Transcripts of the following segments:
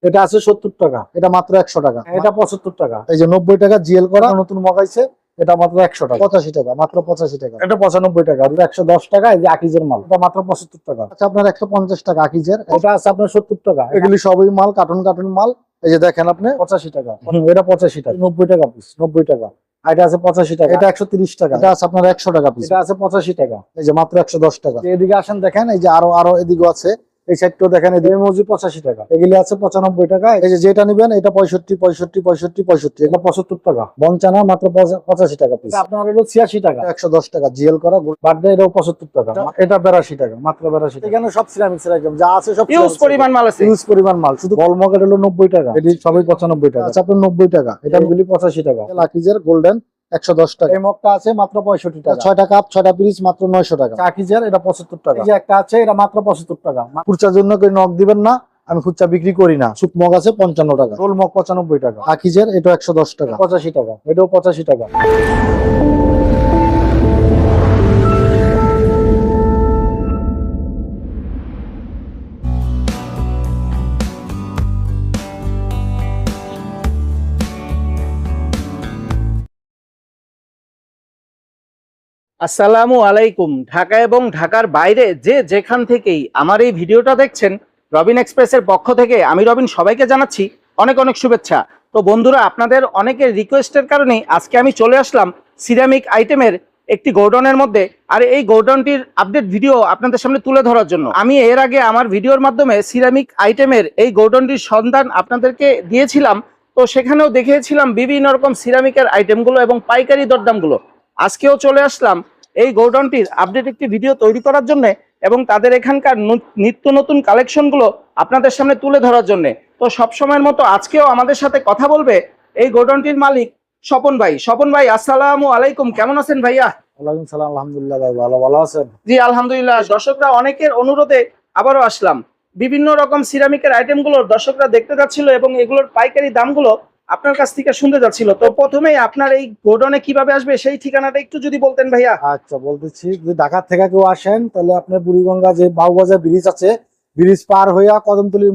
এটা আছে 70 টাকা, এটা মাত্র 100 টাকা। এটা 75 টাকা। এই যে 90 টাকা জিএল করা নতুন মগাইছে, এটা মাত্র 100 টাকা। 85 টাকা, মাত্র 85 টাকা। এটা 95 টাকা। এটা 110 টাকা। এই যে আকিজের মাল, এটা মাত্র 75 টাকা। আচ্ছা, আপনার 150 টাকা আকিজের। এটা আছে আপনার 70 টাকা। এগুলি সবই মাল, কার্টুন কার্টুন মাল। এই যে দেখেন আপনি 85 টাকা। এটা 85 টাকা। 90 টাকা পিস, 90 টাকা। এটা আছে 85 টাকা। এটা 130 টাকা। এটা আছে আপনার 100 টাকা পিস। এটা আছে 85 টাকা। এই যে মাত্র 110 টাকা। এদিকে আসেন দেখেন, এই যে আরো এদিকে আছে। এই সাইডটাও দেখেন, এই মজুরি 85 টাকা। এগুলি আছে 95 টাকা। এই যে যেটা নিবেন এটা 65 65 65 65। এটা 75 টাকা। বঞ্চানা মাত্র 85 টাকা পিস। আপনার হলো 86 টাকা। 110 টাকা জিএল করা বার্থডে, এটাও 75 টাকা। এটা 82 টাকা, মাত্র 82 টাকা। এখানে সব সিরামিক্স আইটেম যা আছে সব ইউজ পরিমাণ মাল আছে। ইউজ পরিমাণ মাল। শুধু বলমগের হলো 90 টাকা। এটি সবই 95 টাকা। আচ্ছা, আপনার 90 টাকা। এটা এগুলি 85 টাকা। লাকিজের গোল্ডেন 110 টাকা। এই মগটা আছে মাত্র 65 টাকা। 6টা কাপ 6টা পিস মাত্র 900 টাকা। চাকিজের এটা 75 টাকা। এই যে একটা আছে, এটা মাত্র 75 টাকা। খুচরার জন্য কেউ নক দিবেন না, আমি খুচরা বিক্রি করি না। সুপ মগ আছে 55 টাকা। রোল মগ 95 টাকা। আকিজের এটা 110 টাকা। 85 টাকা। এটাও 85 টাকা। আসসালামু আলাইকুম। ঢাকা এবং ঢাকার বাইরে যে যেখান থেকেই আমার এই ভিডিওটা দেখছেন, রবিন এক্সপ্রেসের পক্ষ থেকে আমি রবিন সবাইকে জানাচ্ছি অনেক অনেক শুভেচ্ছা। তো বন্ধুরা, আপনাদের অনেকের রিকোয়েস্টের কারণেই আজকে আমি চলে আসলাম সিরামিক আইটেমের একটি গোডাউনের মধ্যে। আর এই গোডাউনটির আপডেট ভিডিও আপনাদের সামনে তুলে ধরার জন্য আমি এর আগে আমার ভিডিওর মাধ্যমে সিরামিক আইটেমের এই গোডাউনটির সন্ধান আপনাদেরকে দিয়েছিলাম। তো সেখানেও দেখিয়েছিলাম বিভিন্ন রকম সিরামিকের আইটেমগুলো এবং পাইকারি দরদামগুলো। আজকেও চলে আসলাম এই গোডাউনটির আপডেট একটি ভিডিও তৈরি করার জন্য এবং তাদের এখানকার নিত্য নতুন কালেকশনগুলো আপনাদের সামনে তুলে ধরার জন্য। তো সবসময়ের মতো আজকেও আমাদের সাথে কথা বলবে এই গোডাউনটির মালিক স্বপন ভাই। স্বপন ভাই, আসসালামু আলাইকুম, কেমন আছেন ভাইয়া? ওয়ালাইকুম সালাম, আলহামদুলিল্লাহ ভাই, ভালো আছেন? জি আলহামদুলিল্লাহ। দর্শকরা অনেকের অনুরোধে আবারও আসলাম। বিভিন্ন রকম সিরামিকের আইটেমগুলো দর্শকরা দেখতে যাচ্ছিল এবং এগুলোর পাইকারি দামগুলো আপনার কাছ থেকে শুনতে যাচ্ছিল। তো প্রথমেই আপনার এই গোডাউনে কিভাবে আসবে সেই ঠিকানাটা একটু যদি বলতেন ভাইয়া। আচ্ছা, বলতেছি, যদি ঢাকা থেকে কেউ আসেন তাহলে আপনার বুড়িগঙ্গা যে বাউবাজার ব্রিজ আছে, ব্রিজ পার হইয়া কদমতলির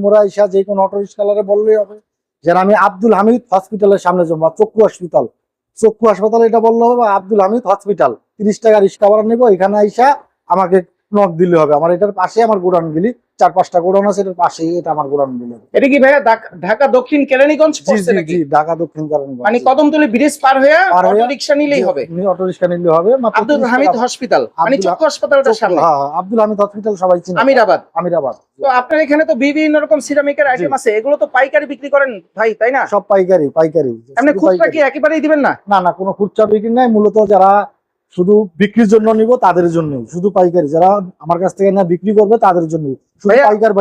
মোড়ে আইসা যে কোনো অটো রিক্সাওয়ালারে বললেই হবে যে আমি আব্দুল হামিদ হসপিটালের সামনে যাবো, বা চক্ষু হাসপাতাল এটা বললে হবে, বা আব্দুল হামিদ হসপিটাল। 30 টাকা রিক্সা ভাড়া নেবো। এখানে আইসা আমাকে নক দিলে হবে। আমার এটার পাশে আমার গোডাউন গুলি 4-5টা গোডাউন আছে, এটার পাশেই এটা আমার গোডাউন গুলি। এটা কি ভাইয়া ঢাকা দক্ষিণ কেরানীগঞ্জ পড়ছে নাকি? জি, ঢাকা দক্ষিণ কেরানীগঞ্জ। মানে কদমতলি ব্রিজ পার হয়ে অটো রিকশা নিলেই হবে? অটো রিকশা নিলে হবে। আব্দুল হামিদ হসপিটাল, মানে চক্ষু হাসপাতালটার সামনে। হ্যাঁ, আব্দুল হামিদ হসপিটাল সবাই চিনে। আমিরাবাদ। তো আপনার এখানে তো বিভিন্ন রকম সিরামিকের আইটেম আছে, এগুলো তো পাইকারি বিক্রি করেন ভাই, তাই না? সব পাইকারি। আপনি খুচরা কি একেবারেই দিবেন না? না, কোনো খুচরা বিক্রি নাই। মূলত যারা শুধু বিক্রির জন্য নিব তাদের জন্য, শুধু পাইকারি যারা আমার কাছ থেকে না বিক্রি করবে তাদের জন্য শুধু পাইকার।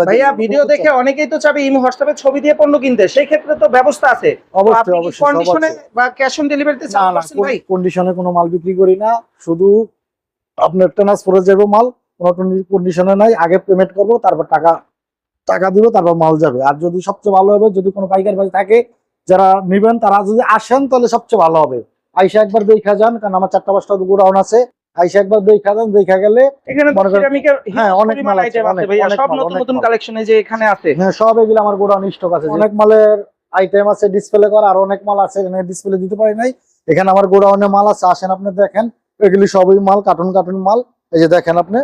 ভাইয়া ভিডিও দেখে অনেকেই তো চাবে ইমো হোয়াটসঅ্যাপে ছবি দিয়ে পণ্য কিনতে, সেই ক্ষেত্রে তো ব্যবস্থা আছে অবশ্যই। কন্ডিশনে বা ক্যাশ অন ডেলিভারিতে চান ভাই? কন্ডিশনে কোনো মাল বিক্রি করি না, শুধু আপনার ট্রান্সফারে যাবে মাল, কোনো কন্ডিশনে নাই। আগে পেমেন্ট করবো, তারপর টাকা দিব, তারপর মাল যাবে। আর যদি সবচেয়ে ভালো হবে, যদি কোনো পাইকার ভাই থাকে যারা নিবেন, তারা যদি আসেন তাহলে সবচেয়ে ভালো হবে। আইসা একবার দেখা যান, কারণ আমার 4-5টা গোডাউন আছে। আইসা একবার দেখা যান, দেখা গেলে এখানে অনেক মাল আছে ভাইয়া, সব নতুন নতুন কালেকশনে যে এখানে আছে। হ্যাঁ, সব এগুলো আমার গোডাউন স্টক আছে। অনেক মালের আইটেম আছে ডিসপ্লে করা, আর অনেক মাল আছে এখানে ডিসপ্লে দিতে পারি নাই। এখানে আমার গোডাউনে মাল আছে, আসেন আপনি দেখেন। এগুলি সবই মাল, কার্টুন মাল। এই যে দেখেন আপনি,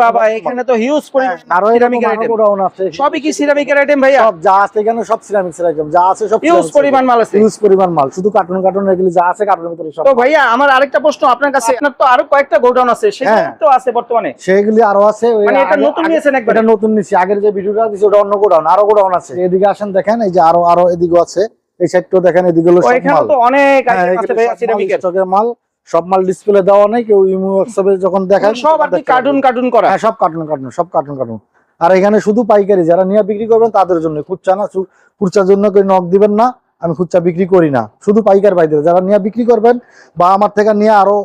বাবা এখানে তো হিউজ পরিমাণ আরো সিরামিকের আইটেম গোডাউন আছে। সবই কি সিরামিকের আইটেম ভাইয়া? সব যা আছে এখানে সব সিরামিক্সের আইটেম যা আছে সব হিউজ পরিমাণ মাল আছে। হিউজ পরিমাণ মাল, শুধু কার্টুন এগুলি যা আছে কার্টুনের ভিতরে সব। তো ভাইয়া আমার আরেকটা প্রশ্ন আপনার কাছে, আপনার তো আরো কয়েকটা গোডাউন আছে, সেগুলো তো আছে বর্তমানে? সেগুলি আরো আছে। মানে এটা নতুন নিয়েছেন একবার? এটা নতুন নিছি। আগের যে ভিডিওটা দিছি ওটা অন্য গোডাউন, আরো গোডাউন আছে। এদিকে আসেন দেখেন, এই যে আরো এদিকে আছে। এই সাইডটাও দেখেন, এদিকে হলো সব মাল। তো অনেক আইটেম আছে ভাইয়া সিরামিকের স্টকের মাল। সব মাল ডিসপ্লে দেওয়া নাই, কেউ ইমো হোয়াটসঅ্যাপে যখন দেখেন সব আর কি কার্টুন করা। হ্যাঁ, সব কার্টুন। আর এখানে শুধু পাইকারি, যারা নিয়ে বিক্রি করবেন তাদের জন্য। খুচরার জন্য কেউ নক দিবেন না, আমি খুচরা বিক্রি করি না। শুধু পাইকার ভাইদের, যারা নিয়ে বিক্রি করবেন বা আমার থেকে নিয়ে আরো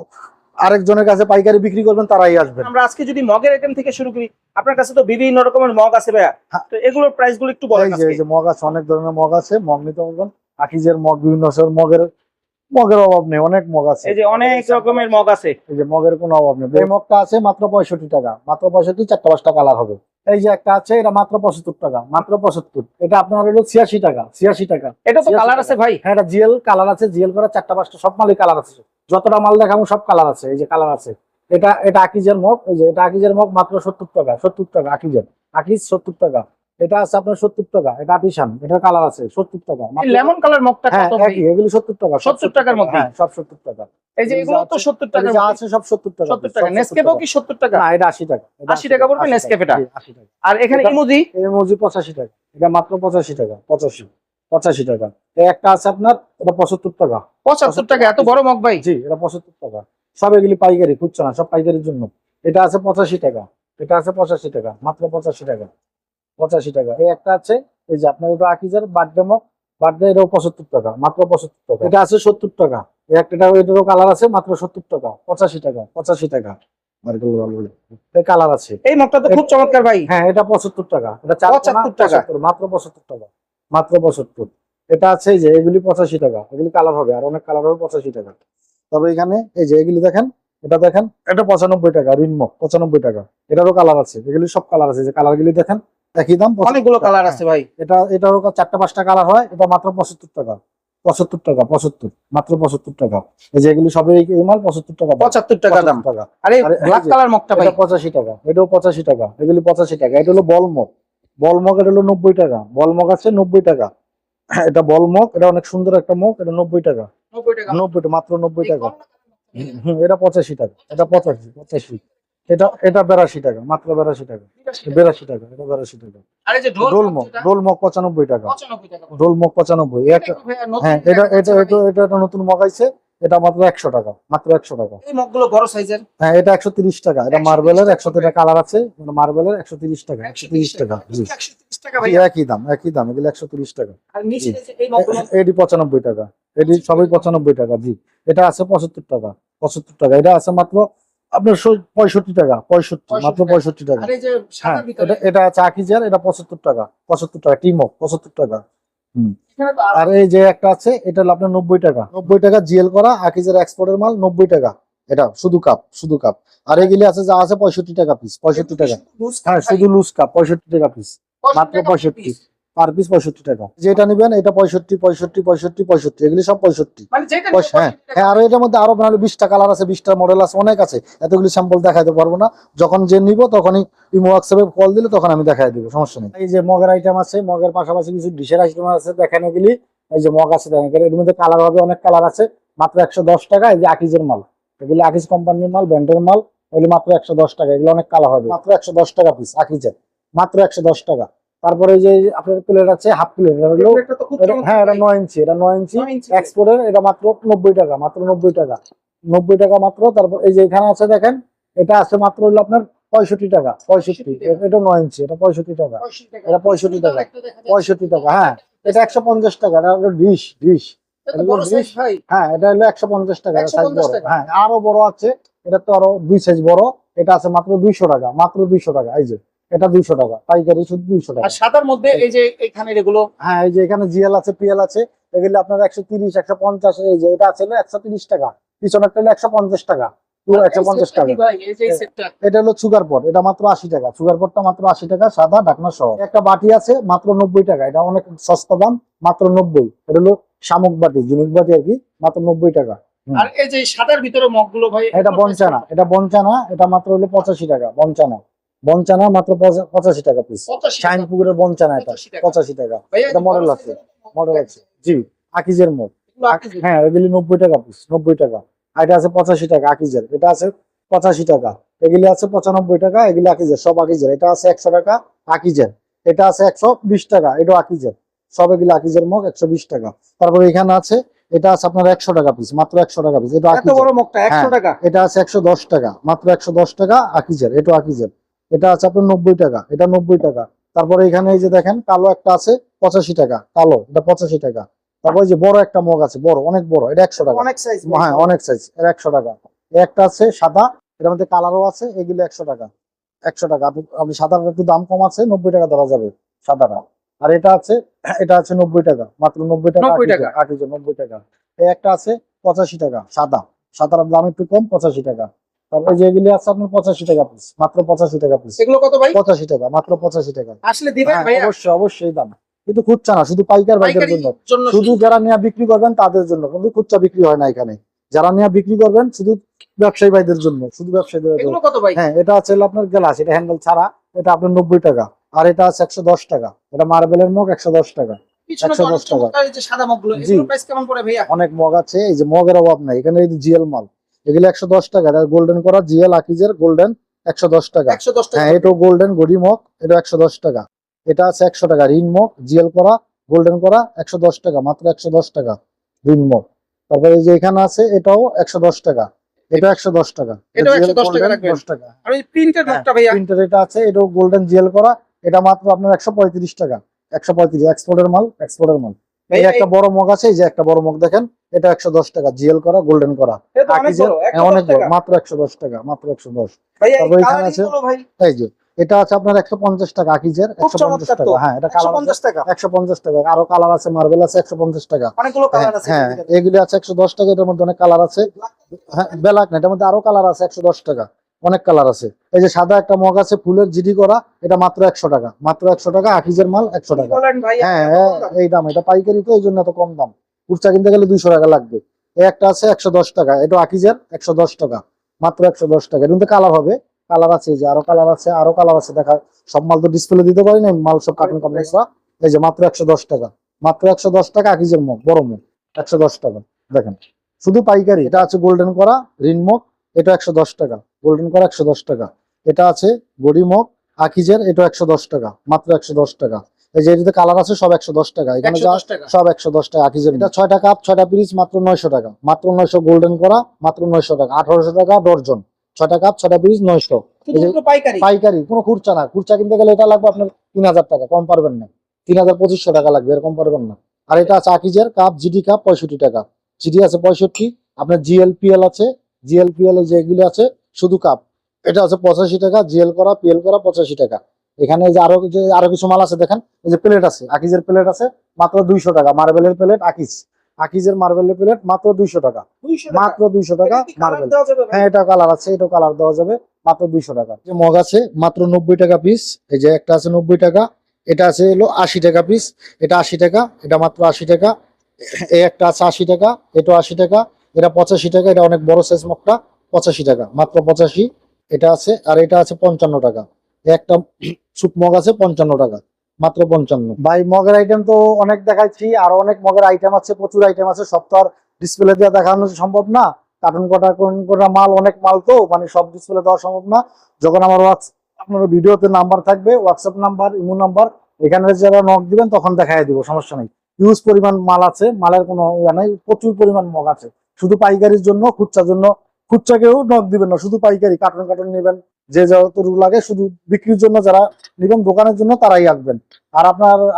আরেকজনের কাছে পাইকারি বিক্রি করবেন, তারাই আসবেন। আমরা আজকে যদি মগের আইটেম থেকে শুরু করি, আপনার কাছে তো বিভিন্ন রকমের মগ আছে ভাইয়া, তো এগুলোর প্রাইস গুলো একটু বলেন। এই যে মগ আছে, অনেক ধরনের মগ আছে। মগ নিতে পারবেন, আকিজের মগ, বিভিন্ন মগের অভাব নেই, অনেক মগ আছে। এই যে অনেক রকমের মগ আছে, এই যে মগের কোনো অভাব নেই। এই মগটা আছে মাত্র 65 টাকা, মাত্র 65। 4-5টা কালার হবে। এই যে একটা আছে, এটা মাত্র 75 টাকা, মাত্র 75। এটা আপনার হলো 86 টাকা, 86 টাকা। এটা তো 86 কালার আছে ভাই। হ্যাঁ, এটা জিএল কালার আছে, জিএল করা 4টা 5টা সব মালই কালার আছে। যতটা মাল দেখাবো সব কালার আছে, এই যে কালার আছে। এটা আকিজের মগ, এই যে এটা আকিজের মগ মাত্র 70 টাকা, 70 টাকা আকিজের। আকিজ 70 টাকা। এটা আছে আপনার 70 টাকা, এটা আটিশান, এটা কালার আছে 70 টাকা। এই লেমন কালার মগটা হ্যাঁ কত ভাই? একই, এগুলি 70 টাকা, 70 টাকার মধ্যে? হ্যাঁ সব 70 টাকা। এই যে এগুলো তো 70 টাকার যা মধ্যে। আছে সব 70 টাকা, 70 টাকা। নেসকেফেও কি 70 টাকা? না, এটা 80 টাকা। 80 টাকা পড়বে নেসকেফেটা। 80 টাকা। আর এখানে ইমোজি? ইমোজি 85 টাকা, এটা মাত্র 85 টাকা, 85 টাকা। এই একটা আছে আপনার, এটা 75 টাকা। 75 টাকা এত বড় মগ ভাই? জি, এটা 75 টাকা। সব এগুলি পাইকারি, খুচরা না, সব পাইকারির জন্য। এটা আছে 85 টাকা, এটা আছে 85 টাকা, মাত্র 85 টাকা, 85 টাকা। এই একটা আছে, এই যে আপনার এটা আকিজের বার্থডে মগ, বার্থডে, এটাও 75 টাকা, মাত্র 75 টাকা। এটা আছে 70 টাকা। এই একটা, এটারও কালার আছে, মাত্র 70 টাকা, 85 টাকা, 85 টাকা। কালার আছে। এই মগটা তো খুব চমৎকার ভাই। হ্যাঁ, এটা 75 টাকা, এটা 75 টাকা, মাত্র 75 টাকা, মাত্র 75। এটা আছে, এই যে এগুলি 85 টাকা, এগুলি কালার হবে, আর অনেক কালার হবে 85 টাকা। তবে এখানে এই যে এগুলি দেখেন, এটা দেখেন, এটা 95 টাকা, রিনমক 95 টাকা। এটারও কালার আছে, এগুলি সব কালার আছে, যে কালার গুলি দেখেন একই দাম, অনেকগুলো কালার আছে ভাই। এটারও 4টা 5টা কালার হয়, এটা মাত্র 75 টাকা, 75 টাকা, 75, মাত্র 75 টাকা। এই যে এগুলি সবই এই মাল 75 টাকা, 75 টাকা দাম। 75 টাকা। আরে ব্ল্যাক কালার মগটা ভাই? এটা 85 টাকা, এটাও 85 টাকা, এগুলি 85 টাকা। এটা হলো বলমগ, বলমগ, এটা হলো 90 টাকা, বলমগ আছে 90 টাকা। এটা বলমগ, এটা অনেক সুন্দর একটা মগ, এটা 90 টাকা, 90 টাকা, 90 টাকা, মাত্র 90 টাকা। এটা 85 টাকা, এটা 85। এটা 82 টাকা, মাত্র 82 টাকা, 82 টাকা, এটা 82 টাকা। আরে যে ডোলমগ, ডোলমগ 95 টাকা, 95 টাকা। ডোলমগ 95। হ্যাঁ, এটা নতুন মগ আইছে, এটা মাত্র 100 টাকা, মাত্র 100 টাকা। এই মগগুলো বড় সাইজের। হ্যাঁ, এটা 130 টাকা, এটা মার্বেলের 100টা কালার আছে, মার্বেলের 130 টাকা, 130 টাকা। জি, 130 টাকা ভাই। একই দাম, একই দাম, এগুলো 130 টাকা। আর নিচে এই মগগুলো? এটি 95 টাকা, এটি সবই 95 টাকা। জি, এটা আছে 75 টাকা, 75 টাকা। এটা আছে মাত্র আপনার 65 টাকা, 65, মাত্র 65 টাকা। আর এই যে হ্যাঁ, সাদার ভিতরে? এটা আছে আকিজের, এটা 75 টাকা, 75 টাকা, টিমক 75 টাকা। এখানে তো আর এই যে একটা আছে, এটা হলো আপনার 90 টাকা, 90 টাকা জিএল করা আকিজের এক্সপোর্টের মাল, 90 টাকা। এটা শুধু কাপ, শুধু কাপ। আর এগুলি আছে যা আছে 65 টাকা পিস, 65 টাকা। হ্যাঁ, শুধু লুজ কাপ 65 টাকা পিস, মাত্র 65 পার পিস, 65 টাকা। যেটা নিবেন এটা 65, 65, 65, 65, এগুলি সব 65। মানে যেটা হ্যাঁ হ্যাঁ, আর এটার মধ্যে আরো 20টা কালার আছে, 20টা মডেল আছে, অনেক আছে। এতগুলি স্যাম্পল দেখাইতে পারবো না, যখন যে নিব তখনই ইমো হোয়াটসঅ্যাপে কল দিলে তখন আমি দেখাই দিব, সমস্যা নেই। এই যে মগের আইটেম আছে, মগের পাশাপাশি কিছু ডিশের আইটেম আছে, দেখেন এগুলি। এই যে মগ আছে, দেখেন এর মধ্যে কালার হবে, অনেক কালার আছে, মাত্র 110 টাকা। এই যে আকিজের মাল, এগুলি আকিজ কোম্পানির মাল, ব্র্যান্ডের মাল, এগুলি মাত্র 110 টাকা। এগুলো অনেক কালার হবে, মাত্র 110 টাকা পিস আকিজের, মাত্র 110 টাকা। তারপরে যে আপনার প্লেট আছে, হাফ প্লেট, হ্যাঁ এটা 9 ইঞ্চি, এটা 9 ইঞ্চি এক্সপোর্টের, এটা মাত্র 90 টাকা, মাত্র 90 টাকা, 90 টাকা মাত্র। তারপর এই যে এখানে আছে দেখেন, এটা আছে মাত্র হলো আপনার 65 টাকা, 65, এটা 9 ইঞ্চি, এটা 65 টাকা, এটা 65 টাকা, 65 টাকা। হ্যাঁ, এটা 150 টাকা, এটা হলো ডিশ, ডিশ। হ্যাঁ, এটা হলো 150 টাকা, সাইজ বড়। হ্যাঁ, আরো বড় আছে, এটা তো আরো 2 সাইজ বড়। এটা আছে মাত্র 200 টাকা, মাত্র 200 টাকা। এই যে এটা 200 টাকা পাইকারি, শুধু 200 টাকা। আর সাদার মধ্যে এই যে এখানে এগুলো? হ্যাঁ, এই যে এখানে জিএল আছে, পিএল আছে, এগুলো আপনার 130, 150। এই যে এটা আছে 130 টাকা, পিছনেরটা হলো 150 টাকা, পুরো 150 টাকা। এটা হলো সুগার পট, এটা মাত্র 80 টাকা, সুগার পটটা মাত্র 80 টাকা, সাদা ঢাকনা সহ। একটা বাটি আছে মাত্র 90 টাকা, এটা অনেক সস্তা দাম, মাত্র 90। এটা হলো শামুক বাটি, ঝিনুক বাটি আর কি, মাত্র 90 টাকা। আর এই যে সাদার ভিতরে মগগুলো ভাই? এটা বঞ্চানা, এটা বঞ্চানা, এটা মাত্র হলো 85 টাকা, বঞ্চানা, বঞ্চানা মাত্র 85 টাকা পিস। শাইন পুকুরের বঞ্চানা, এটা 85 টাকা। এটা মডেল আছে, মডেল আছে। জি, আকিজের মগ। হ্যাঁ, এগুলি 90 টাকা পিস, 90 টাকা। আর এটা আছে 85 টাকা আকিজের, এটা আছে 85 টাকা। এগুলি আছে 95 টাকা, এগুলি আকিজের, সব আকিজের। এটা আছে 100 টাকা আকিজের, এটা আছে 120 টাকা, এটা আকিজের, সব এগুলি আকিজের মগ, 120 টাকা। তারপরে এখানে আছে, এটা আছে আপনার 100 টাকা পিস, মাত্র 100 টাকা পিস। এটা এত বড় মগটা 100 টাকা? এটা আছে 110 টাকা, মাত্র 110 টাকা আকিজের, এটা আকিজের। এটা আছে আপনার 90 টাকা, এটা 90 টাকা। তারপরে এখানে এই যে দেখেন কালো একটা আছে 85 টাকা, কালো, এটা 85 টাকা। তারপরে যে বড় একটা মগ আছে, বড়, অনেক বড়, এটা 100 টাকা, অনেক সাইজ। হ্যাঁ অনেক সাইজ, এটা 100 টাকা। একটা আছে সাদা, এটার মধ্যে কালারও আছে, এগুলো 100 টাকা, 100 টাকা। আপনি সাদাটা একটু দাম কম আছে, 90 টাকা ধরা যাবে সাদাটা। আর এটা আছে, এটা আছে 90 টাকা, মাত্র 90 টাকা, 90 টাকা। এই একটা আছে 85 টাকা, সাদা, সাদার দাম একটু কম, 85 টাকা। তারপরে যেগুলি আছে আপনার 85 টাকা পিস, মাত্র 85 টাকা পিস। এগুলো কত ভাই? 85 টাকা, মাত্র 85 টাকা। আসলে দিবেন হ্যাঁ, ভাই? অবশ্যই অবশ্যই দাম, কিন্তু খুচরা না, শুধু পাইকার ভাইদের পাইকারির জন্য, জন্য শুধু যারা নিয়ে বিক্রি করবেন তাদের জন্য, কিন্তু খুচরা বিক্রি হয় না এখানে। যারা নিয়ে বিক্রি করবেন শুধু ব্যবসায়ী ভাইদের জন্য, শুধু ব্যবসায়ীদের জন্য। এগুলো কত ভাই? হ্যাঁ, এটা আছে হলো আপনার গ্লাস, এটা হ্যান্ডেল ছাড়া, এটা আপনার 90 টাকা। আর এটা আছে 110 টাকা, এটা মার্বেলের মগ 110 টাকা। পিছনে তো অনেক 110 টাকা। চমৎকার এই যে সাদা মগগুলো, জি। এগুলোর প্রাইস কেমন পড়ে ভাইয়া? অনেক মগ আছে, এই যে মগের অভাব নাই এখানে, এই জিএল মাল, এগুলো 110 টাকা। গোল্ডেন করা জিএল আকিজের গোল্ডেন 110 টাকা। 110 টাকা। হ্যাঁ, এটাও গোল্ডেন গড়ি মগ, এটা 110 টাকা। এটা আছে 100 টাকা রিন মগ, জিএল করা গোল্ডেন করা 110 টাকা, মাত্র 110 টাকা রিন মগ। তারপরে এই যে এখানে আছে, এটাও 110 টাকা, এটা 110 টাকা। এটাও GL 110 টাকা golden রাখবেন। 10 টাকা। আর এই প্রিন্টের মগটা ভাইয়া? প্রিন্টার এটা আছে, এটাও গোল্ডেন জিএল করা, এটা মাত্র আপনার 135 টাকা। 135 এক্সপোর্টের মাল, এক্সপোর্টের মাল। এই ভাইয়া, একটা বড় মগ আছে, এই যে একটা বড় মগ দেখেন, এটা 110 টাকা, জিএল করা গোল্ডেন করা। এটা তো অনেক আকিজের, বড়, হ্যাঁ, অনেক 110 বড়, টাকা। মাত্র 110 টাকা, মাত্র 110। ভাইয়া এই তারপর এখানে কালারিং আছে, গুলো ভাই এই যে এটা আছে আপনার 150 টাকা আকিজের, খুব 150 চমৎকার তো। টাকা। হ্যাঁ, এটা কালার 150 টাকা। 150 টাকা। আরো কালার আছে, মার্বেল আছে 150 টাকা। অনেকগুলো কালার আছে। হ্যাঁ, এগুলি আছে 110 টাকা, এটার মধ্যে অনেক কালার আছে। হ্যাঁ, ব্ল্যাক না, এটার মধ্যে আরো কালার আছে 110 টাকা, অনেক কালার আছে। এই যে সাদা একটা মগ আছে ফুলের জিডি করা, এটা মাত্র 100 টাকা, মাত্র 100 টাকা আকিজের মাল 100 টাকা। বলেন ভাই? হ্যাঁ, এই দাম, এটা পাইকারি তো এই জন্য এত কম দাম, খুচরা কিনতে গেলে 200 টাকা লাগবে। এই একটা আছে 110 টাকা, এটা আকিজের 110 টাকা, মাত্র 110 টাকা। এর মধ্যে কালার হবে, কালার আছে, এই যে আরো কালার আছে, আরো কালার আছে। দেখা সব মাল তো ডিসপ্লে দিতে পারি না, মাল সব কার্টুন কার্টুন। এই যে মাত্র 110 টাকা, মাত্র 110 টাকা আকিজের মগ, বড় মগ 110 টাকা। দেখেন, শুধু পাইকারি। এটা আছে গোল্ডেন করা রিন মগ, এটা 110 টাকা, গোল্ডেন করা 110 টাকা। এটা আছে গড়ি মগ আকিজের, এটা 110 টাকা, মাত্র 110 টাকা। এই যে এটাতে কালার আছে, সব 110 টাকা। এখানে যা 110 টাকা। সব 110 টাকা আকিজের। এটা 6টা কাপ, 6টা পিস, মাত্র 900 টাকা, মাত্র 900। গোল্ডেন করা মাত্র 900 টাকা, 1800 টাকা ডর্জন। 6টা কাপ, 6টা পিস, 900। এই যে শুধু পাইকারি। পাইকারি, কোনো খুচরা না। খুচরা কিনতে গেলে এটা লাগবে আপনার 3000 টাকা, কম পারবেন না। 3200 টাকা লাগবে, এরকম পারবেন না। আর এটা আছে আকিজের কাপ, জিডি কাপ 65 টাকা, জিডি আছে 65। আপনার জিএলপিএল আছে, জিএলপিএল এর যেগুলি আছে শুধু কাপ, এটা আছে 85 টাকা, জিএল করা পিএল করা 85 টাকা। এখানে যে আরো কিছু মাল আছে দেখেন, এই যে প্লেট আছে, আকিজের প্লেট আছে মাত্র 200 টাকা, মার্বেলের প্লেট আকিজের মার্বেলের প্লেট মাত্র 200 টাকা, 200 টাকা। মাত্র 200 টাকা মার্বেল। দেওয়া যাবে ভাই? হ্যাঁ, এটা কালার আছে, এটা কালার দেওয়া যাবে, মাত্র 200 টাকা। যে মগ আছে মাত্র 90 টাকা পিস, এই যে একটা আছে 90 টাকা, এটা আছে হলো 80 টাকা পিস, এটা 80 টাকা, এটা মাত্র 80 টাকা। এই একটা আছে 80 টাকা, এটা 80 টাকা, এটা 85 টাকা, এটা অনেক বড় সাইজ মগটা 85 টাকা, মাত্র 85। এটা আছে, আর এটা আছে 55 টাকা। এই একটা সুপ মগ আছে 55 টাকা, মাত্র 55। ভাই মগের আইটেম তো অনেক দেখাচ্ছি, আর অনেক মগের আইটেম আছে, প্রচুর আইটেম আছে, সব তো আর ডিসপ্লে দিয়ে দেখানো সম্ভব না। কার্টুন কটা মাল, অনেক মাল তো, মানে সব ডিসপ্লে দেওয়া সম্ভব না। যখন আমার আপনার ভিডিওতে নাম্বার থাকবে, হোয়াটসঅ্যাপ নাম্বার, ইমো নাম্বার, এখানে যারা নক দিবেন তখন দেখাই দিব, সমস্যা নেই। ইউজ পরিমাণ মাল আছে, মালের কোনো ইয়া নাই, প্রচুর পরিমাণ মগ আছে। শুধু পাইকারির জন্য, খুচরার জন্য, খুচরা কেউ নক দিবেন না, শুধু পাইকারি কার্টুন কার্টুন নেবেন, যে যতটুকু লাগে। শুধু বিক্রির জন্য যারা নিবেন, দোকানের জন্য তারাই আসবেন। আর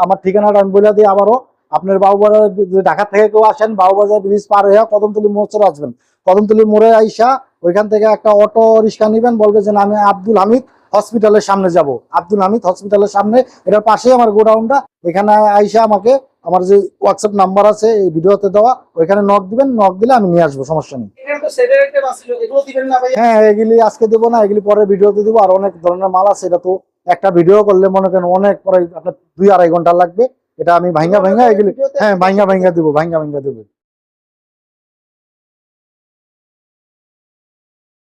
আমার ঠিকানাটা আমি বলে দিই আবারও, আপনার বাবুবাজার, ঢাকা থেকে কেউ আসেন, বাবুবাজার ব্রিজ পার হয়ে কদমতলী মোড় চলে আসবেন। কদমতলী মোড়ে আইসা ওইখান থেকে একটা অটো রিক্সা নিবেন, বলবে যে আমি আব্দুল হামিদ হসপিটালের সামনে যাব, আব্দুল হামিদ হসপিটালের সামনে, এটার পাশেই আমার গোডাউনটা। এখানে আইসা আমাকে আমার যে হোয়াটসঅ্যাপ নাম্বার আছে এই ভিডিওতে দেওয়া, ওইখানে নক দিবেন, নক দিলে আমি নিয়ে আসবো, সমস্যা নেই। এখানে তো সেটের আইটেম আছে, এগুলো দিবেন না ভাই? হ্যাঁ, এগুলি আজকে দেবো না, এগুলি পরে ভিডিওতে দিব। আর অনেক ধরনের মাল আছে, এটা তো একটা ভিডিও করলে মনে করেন অনেক পরে আপনার 2-2.5 ঘন্টা লাগবে। এটা আমি ভাঙ্গা এগুলি, হ্যাঁ, ভাঙ্গা দিব, ভাঙ্গা দিব।